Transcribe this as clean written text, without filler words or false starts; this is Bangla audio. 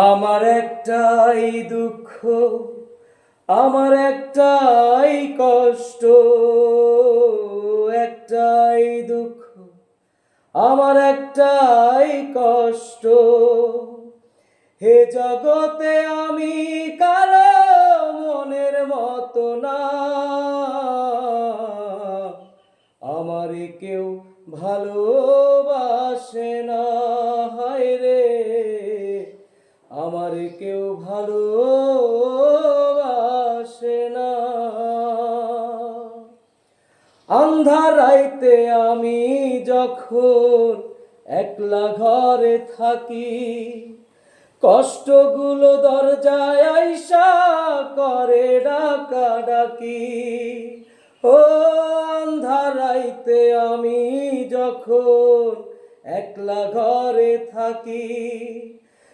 আমার একটাই দুঃখ, আমার একটাই কষ্ট, একটাই দুঃখ, আমার একটাই কষ্ট। হে জগতে আমি কারো মনের মতো না, আমারে কেউ ভালোবাসে না। হায় রে, আমারে কেউ ভালোবাসে না। আন্ধার রাইতে আমি যখন একলা ঘরে থাকি, কষ্টগুলো দরজায় আইসা করে ডাকাডাকি। ও আন্ধার রাইতে আমি যখন একলা ঘরে থাকি,